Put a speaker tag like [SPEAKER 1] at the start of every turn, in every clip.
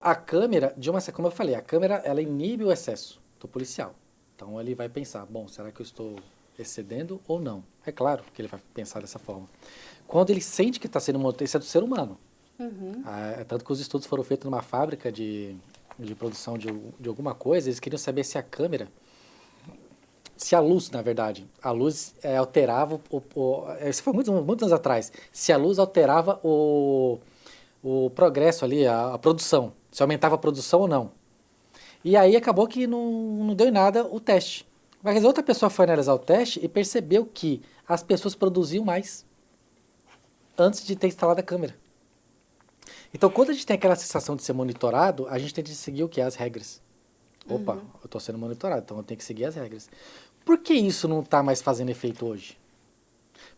[SPEAKER 1] A câmera, como eu falei, a câmera ela inibe o excesso do policial. Então ele vai pensar, bom, será que eu estou excedendo ou não? É claro que ele vai pensar dessa forma. Quando ele sente que está sendo monitorado, isso é do ser humano. É tanto que os estudos foram feitos numa fábrica de produção de alguma coisa, eles queriam saber se a câmera, se a luz, na verdade, a luz alterava, isso foi muitos anos atrás, se a luz alterava o progresso ali, a produção, se aumentava a produção ou não. E aí acabou que não deu em nada o teste. Mas outra pessoa foi analisar o teste e percebeu que as pessoas produziam mais antes de ter instalado a câmera. Então, quando a gente tem aquela sensação de ser monitorado, a gente tem que seguir o que? As regras. Opa, eu estou sendo monitorado, então eu tenho que seguir as regras. Por que isso não está mais fazendo efeito hoje?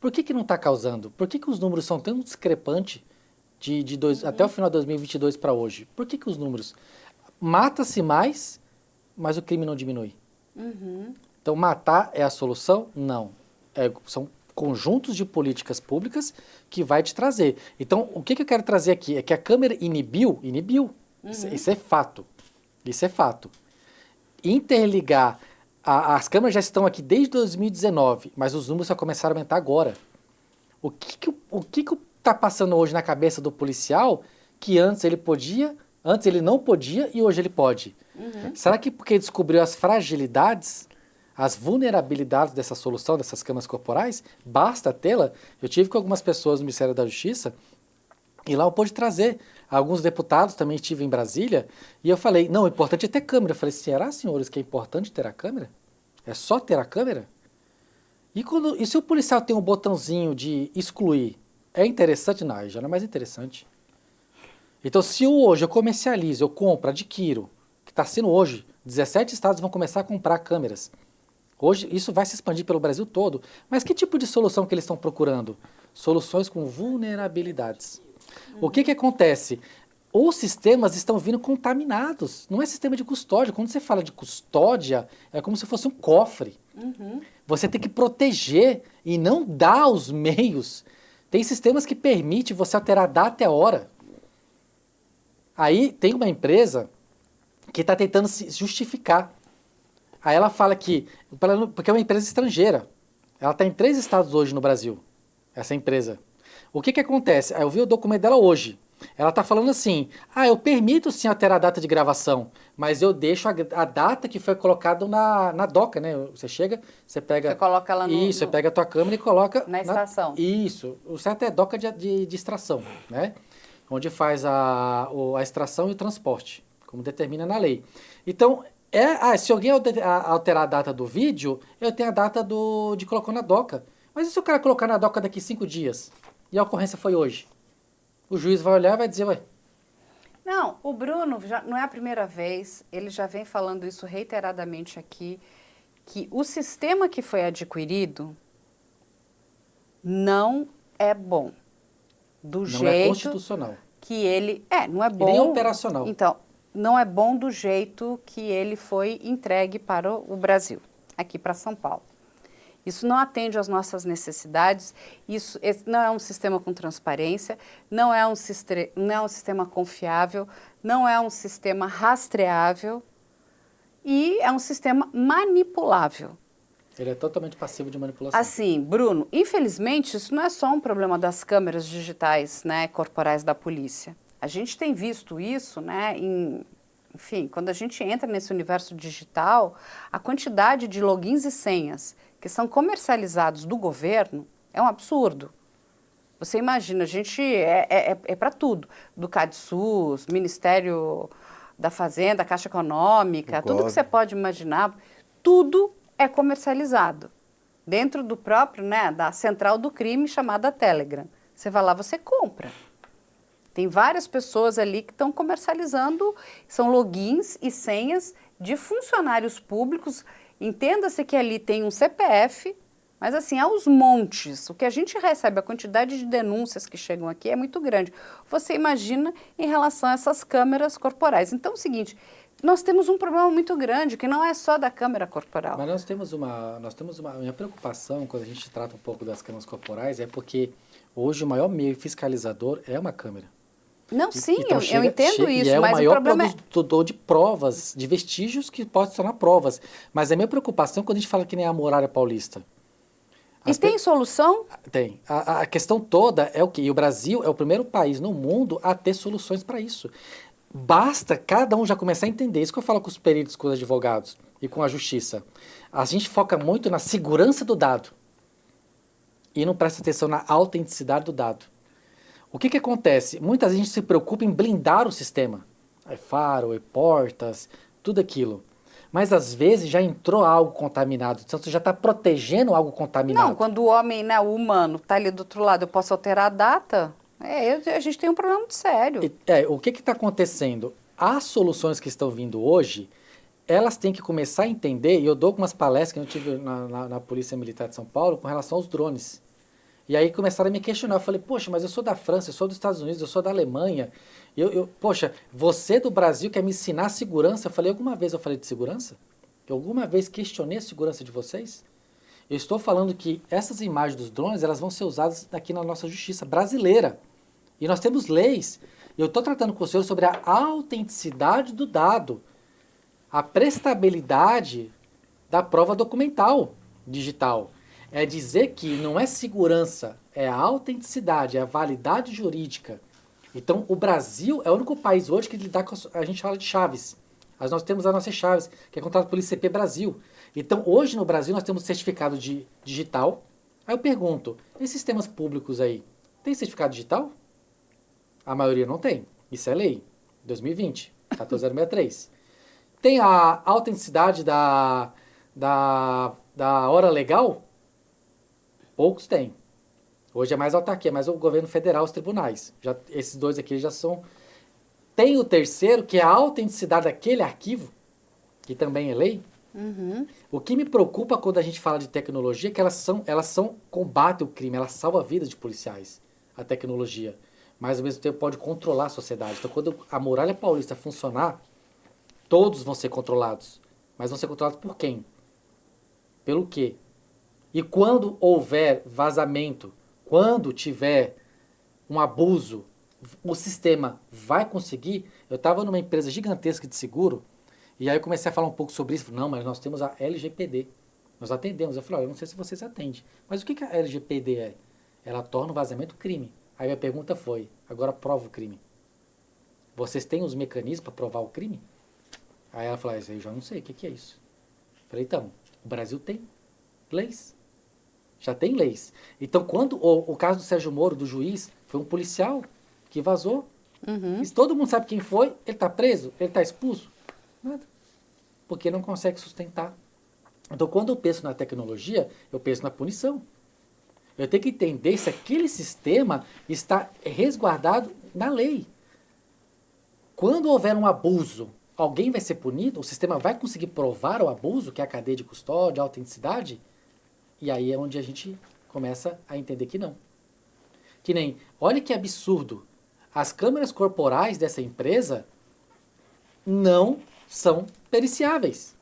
[SPEAKER 1] Por que não está causando? Por que os números são tão discrepantes até o final de 2022 para hoje? Por que os números... Mata-se mais, mas o crime não diminui. Então, matar é a solução? Não. São conjuntos de políticas públicas que vai te trazer. Então, o que eu quero trazer aqui é que a câmera inibiu. Isso é fato. Isso é fato. Interligar, as câmeras já estão aqui desde 2019, mas os números só começaram a aumentar agora. O que está passando hoje na cabeça do policial que antes ele não podia e hoje ele pode? Será que porque descobriu as fragilidades, as vulnerabilidades dessa solução, dessas câmeras corporais, basta tê-la? Eu tive com algumas pessoas no Ministério da Justiça e lá eu pude trazer. Alguns deputados também estive em Brasília e eu falei, não, o importante é ter câmera. Eu falei, será, senhores, que é importante ter a câmera? É só ter a câmera? E se o policial tem um botãozinho de excluir, é interessante? Não, já não é mais interessante. Então, se hoje eu comercializo, eu compro, adquiro, que está sendo hoje, 17 estados vão começar a comprar câmeras. Hoje, isso vai se expandir pelo Brasil todo. Mas que tipo de solução que eles estão procurando? Soluções com vulnerabilidades. O que acontece? Os sistemas estão vindo contaminados. Não é sistema de custódia. Quando você fala de custódia, é como se fosse um cofre. Você tem que proteger e não dar os meios. Tem sistemas que permitem você alterar a data e a hora. Aí tem uma empresa que está tentando se justificar. Aí ela fala que, porque é uma empresa estrangeira, ela está em 3 estados hoje no Brasil, essa empresa. O que acontece? Aí eu vi o documento dela hoje. Ela está falando assim, eu permito sim alterar a data de gravação, mas eu deixo a data que foi colocada na doca, né? Você chega, você pega...
[SPEAKER 2] Você coloca ela
[SPEAKER 1] Isso, você pega a tua câmera e coloca...
[SPEAKER 2] Na extração.
[SPEAKER 1] Isso, o certo é doca de extração, né? Onde faz a extração e o transporte, como determina na lei. Então, se alguém alterar a data do vídeo, eu tenho a data de colocou na doca. Mas e se o cara colocar na doca daqui 5 dias? E a ocorrência foi hoje? O juiz vai olhar e vai dizer, ué...
[SPEAKER 2] Não, o Bruno já não é a primeira vez, ele já vem falando isso reiteradamente aqui, que o sistema que foi adquirido não é bom. Do jeito
[SPEAKER 1] não é constitucional.
[SPEAKER 2] Que ele... não é bom.
[SPEAKER 1] E nem operacional.
[SPEAKER 2] Então, não é bom do jeito que ele foi entregue para o Brasil, aqui para São Paulo. Isso não atende às nossas necessidades, esse não é um sistema com transparência, não é um sistema confiável, não é um sistema rastreável e é um sistema manipulável.
[SPEAKER 1] Ele é totalmente passivo de manipulação.
[SPEAKER 2] Assim, Bruno, infelizmente isso não é só um problema das câmeras digitais, né, corporais da polícia. A gente tem visto isso, né, enfim, quando a gente entra nesse universo digital, a quantidade de logins e senhas que são comercializados do governo é um absurdo. Você imagina, a gente é para tudo, do CadSUS, Ministério da Fazenda, Caixa Econômica, tudo que você pode imaginar, tudo é comercializado dentro do próprio, né, da central do crime chamada Telegram. Você vai lá, você compra. Tem várias pessoas ali que estão comercializando, são logins e senhas de funcionários públicos. Entenda-se que ali tem um CPF, mas assim, aos montes. O que a gente recebe, a quantidade de denúncias que chegam aqui é muito grande. Você imagina em relação a essas câmeras corporais. Então é o seguinte, nós temos um problema muito grande, que não é só da câmera corporal.
[SPEAKER 1] Mas nós temos uma minha preocupação quando a gente trata um pouco das câmeras corporais é porque hoje o maior meio fiscalizador é uma câmera.
[SPEAKER 2] Não, sim,
[SPEAKER 1] Então,
[SPEAKER 2] eu entendo
[SPEAKER 1] e
[SPEAKER 2] isso,
[SPEAKER 1] é o
[SPEAKER 2] mas o
[SPEAKER 1] maior
[SPEAKER 2] problema é...
[SPEAKER 1] produtor de provas, de vestígios que pode se tornar provas. Mas a minha preocupação quando a gente fala que nem a Muralha Paulista.
[SPEAKER 2] E tem solução?
[SPEAKER 1] Tem. A questão toda é o quê? E o Brasil é o primeiro país no mundo a ter soluções para isso. Basta cada um já começar a entender. Isso que eu falo com os peritos, com os advogados e com a justiça. A gente foca muito na segurança do dado e não presta atenção na autenticidade do dado. O que acontece? Muitas vezes a gente se preocupa em blindar o sistema. É faro, é portas, tudo aquilo. Mas às vezes já entrou algo contaminado, então você já está protegendo algo contaminado.
[SPEAKER 2] Não, quando o homem, né, o humano, está ali do outro lado, eu posso alterar a data, a gente tem um problema muito sério.
[SPEAKER 1] O que está acontecendo? As soluções que estão vindo hoje, elas têm que começar a entender, e eu dou algumas palestras que eu tive na Polícia Militar de São Paulo com relação aos drones. E aí começaram a me questionar, eu falei, poxa, mas eu sou da França, eu sou dos Estados Unidos, eu sou da Alemanha, poxa, você do Brasil quer me ensinar segurança? Eu falei, alguma vez eu falei de segurança? Eu alguma vez questionei a segurança de vocês? Eu estou falando que essas imagens dos drones, elas vão ser usadas aqui na nossa justiça brasileira. E nós temos leis. Eu estou tratando com o senhor sobre a autenticidade do dado, a prestabilidade da prova documental digital. É dizer que não é segurança, é a autenticidade, é a validade jurídica. Então, o Brasil é o único país hoje que lidar com a gente fala de chaves. Nós temos as nossas chaves, que é contratado pelo ICP Brasil. Então, hoje no Brasil nós temos certificado de digital. Aí eu pergunto, esses sistemas públicos aí, tem certificado digital? A maioria não tem. Isso é lei, 2020, 14063. Tem a autenticidade da hora legal? Poucos têm. Hoje é mais autarquia, mas o governo federal, os tribunais. Esses dois aqui já são... Tem o terceiro, que é a autenticidade daquele arquivo, que também é lei.
[SPEAKER 2] Uhum.
[SPEAKER 1] O que me preocupa quando a gente fala de tecnologia é que elas combatem o crime, elas salvam a vida de policiais, a tecnologia. Mas ao mesmo tempo pode controlar a sociedade. Então quando a Muralha Paulista funcionar, todos vão ser controlados. Mas vão ser controlados por quem? Pelo quê? E quando houver vazamento, quando tiver um abuso, o sistema vai conseguir. Eu estava numa empresa gigantesca de seguro, e aí eu comecei a falar um pouco sobre isso. Não, mas nós temos a LGPD. Nós atendemos. Eu falei, eu não sei se vocês atendem. Mas o que a LGPD é? Ela torna o vazamento crime. Aí a minha pergunta foi, agora prova o crime. Vocês têm os mecanismos para provar o crime? Aí ela falou, eu já não sei, o que é isso? Eu falei, então, o Brasil tem leis. Já tem leis. Então, quando o caso do Sérgio Moro, do juiz, foi um policial que vazou.
[SPEAKER 2] Uhum.
[SPEAKER 1] E todo mundo sabe quem foi, ele está preso, ele está expulso. Nada. Porque não consegue sustentar. Então, quando eu penso na tecnologia, eu penso na punição. Eu tenho que entender se aquele sistema está resguardado na lei. Quando houver um abuso, alguém vai ser punido? O sistema vai conseguir provar o abuso, que é a cadeia de custódia, a autenticidade? E aí é onde a gente começa a entender que não. Que nem, olha que absurdo, as câmeras corporais dessa empresa não são periciáveis.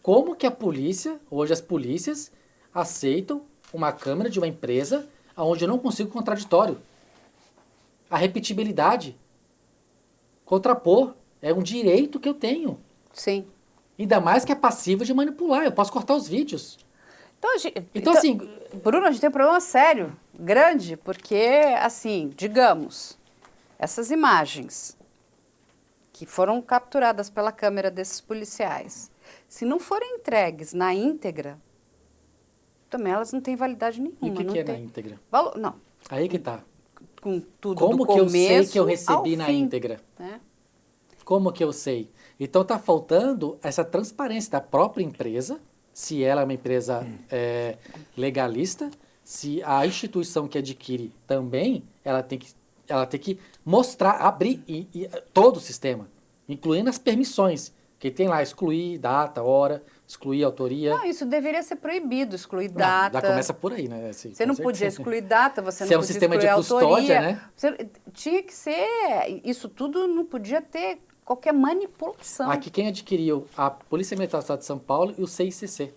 [SPEAKER 1] Como que a polícia, hoje as polícias, aceitam uma câmera de uma empresa onde eu não consigo contraditório? A repetibilidade, contrapor, é um direito que eu tenho.
[SPEAKER 2] Sim.
[SPEAKER 1] Ainda mais que é passivo de manipular, eu posso cortar os vídeos.
[SPEAKER 2] Então, assim, Bruno, a gente tem um problema sério, grande, porque, assim, digamos, essas imagens que foram capturadas pela câmera desses policiais, se não forem entregues na íntegra, também elas não têm validade nenhuma.
[SPEAKER 1] E o que é
[SPEAKER 2] tem
[SPEAKER 1] na íntegra?
[SPEAKER 2] Não.
[SPEAKER 1] Aí que tá.
[SPEAKER 2] Com tudo
[SPEAKER 1] Como
[SPEAKER 2] do
[SPEAKER 1] que eu sei
[SPEAKER 2] começo
[SPEAKER 1] que eu recebi na
[SPEAKER 2] fim,
[SPEAKER 1] íntegra?
[SPEAKER 2] né?
[SPEAKER 1] Como que eu sei? Então tá faltando essa transparência da própria empresa, se ela é uma empresa legalista, se a instituição que adquire também, ela tem que mostrar, abrir todo o sistema, incluindo as permissões, que tem lá excluir data, hora, excluir autoria.
[SPEAKER 2] Não, isso deveria ser proibido, excluir
[SPEAKER 1] Não,
[SPEAKER 2] data.
[SPEAKER 1] já começa por aí, né? Assim,
[SPEAKER 2] Você não
[SPEAKER 1] certeza.
[SPEAKER 2] podia excluir data, você
[SPEAKER 1] Se
[SPEAKER 2] não
[SPEAKER 1] é um
[SPEAKER 2] podia
[SPEAKER 1] sistema de
[SPEAKER 2] excluir
[SPEAKER 1] custódia,
[SPEAKER 2] autoria.
[SPEAKER 1] né?
[SPEAKER 2] Tinha que ser, isso tudo não podia ter qualquer manipulação.
[SPEAKER 1] Aqui quem adquiriu a Polícia Militar do Estado de São Paulo e o CICC.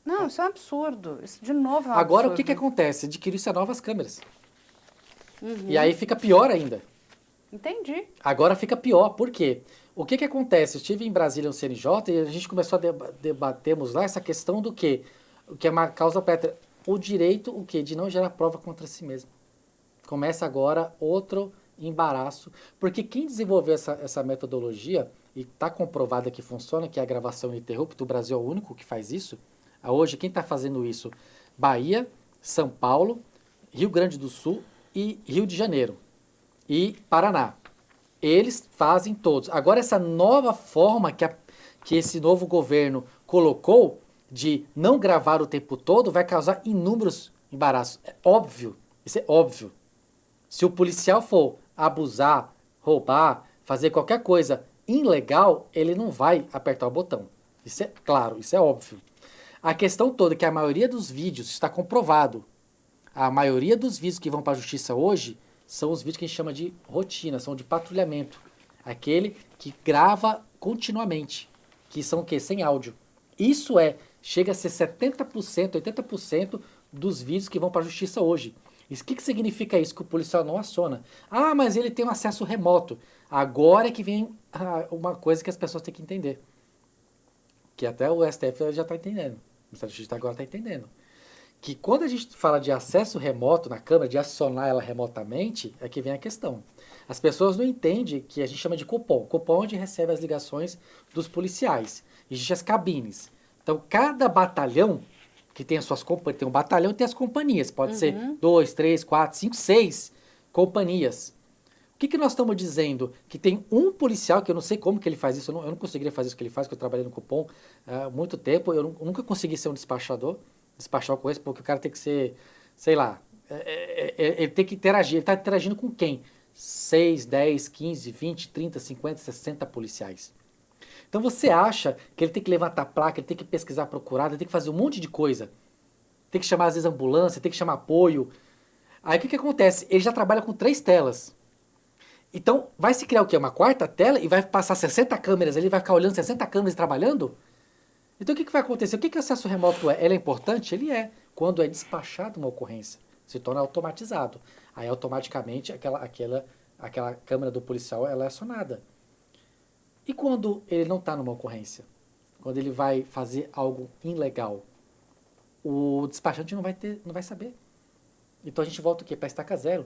[SPEAKER 2] Não, isso é um absurdo. Isso, de novo, é um
[SPEAKER 1] Agora,
[SPEAKER 2] absurdo.
[SPEAKER 1] o que acontece? Adquiriu-se novas câmeras. E aí fica pior ainda.
[SPEAKER 2] Entendi.
[SPEAKER 1] Agora fica pior, por quê? O que acontece? Eu estive em Brasília no CNJ e a gente começou a debatermos lá essa questão do quê? O que é uma causa pétrea? O direito, o quê? De não gerar prova contra si mesmo. Começa agora outro embaraço, porque quem desenvolveu essa metodologia, e está comprovada que funciona, que é a gravação ininterrupta, o Brasil é o único que faz isso. Hoje, quem está fazendo isso? Bahia, São Paulo, Rio Grande do Sul e Rio de Janeiro. E Paraná. Eles fazem todos. Agora, essa nova forma que esse novo governo colocou de não gravar o tempo todo vai causar inúmeros embaraços. É óbvio. Isso é óbvio. Se o policial for abusar, roubar, fazer qualquer coisa ilegal, ele não vai apertar o botão. Isso é claro, isso é óbvio. A questão toda é que a maioria dos vídeos está comprovado. A maioria dos vídeos que vão para a justiça hoje são os vídeos que a gente chama de rotina, são de patrulhamento. Aquele que grava continuamente, que são o quê? Sem áudio. Isso chega a ser 70%, 80% dos vídeos que vão para a justiça hoje. O que significa isso? Que o policial não aciona. Ah, mas ele tem um acesso remoto. Agora é que vem uma coisa que as pessoas têm que entender. Que até o STF já está entendendo. O Ministério da Justiça agora está entendendo. Que quando a gente fala de acesso remoto na câmera, de acionar ela remotamente, é que vem a questão. As pessoas não entendem que a gente chama de cupom. Cupom é onde recebe as ligações dos policiais. Existem as cabines. Então, cada batalhão que tem as suas companhias, tem um batalhão e tem as companhias. Pode ser 2, 3, 4, 5, 6 companhias. O que nós estamos dizendo? Que tem um policial, que eu não sei como que ele faz isso, eu não conseguiria fazer isso que ele faz, que eu trabalhei no cupom há muito tempo, eu nunca consegui ser um despachador, despachar com esse, porque o cara tem que ser, sei lá, ele tem que interagir, ele está interagindo com quem? 6, 10, 15, 20, 30, 50, 60 policiais. Então você acha que ele tem que levantar placa, ele tem que pesquisar procurado, ele tem que fazer um monte de coisa. Tem que chamar, às vezes, ambulância, tem que chamar apoio. Aí o que acontece? Ele já trabalha com 3 telas. Então, vai se criar o quê? Uma quarta tela e vai passar 60 câmeras, ele vai ficar olhando 60 câmeras trabalhando? Então o que vai acontecer? O que o acesso remoto é? Ele é importante? Ele é. Quando é despachado uma ocorrência, se torna automatizado. Aí automaticamente aquela câmera do policial ela é acionada. E quando ele não está numa ocorrência? Quando ele vai fazer algo ilegal? O despachante não vai saber. Então a gente volta o quê? Para estaca zero.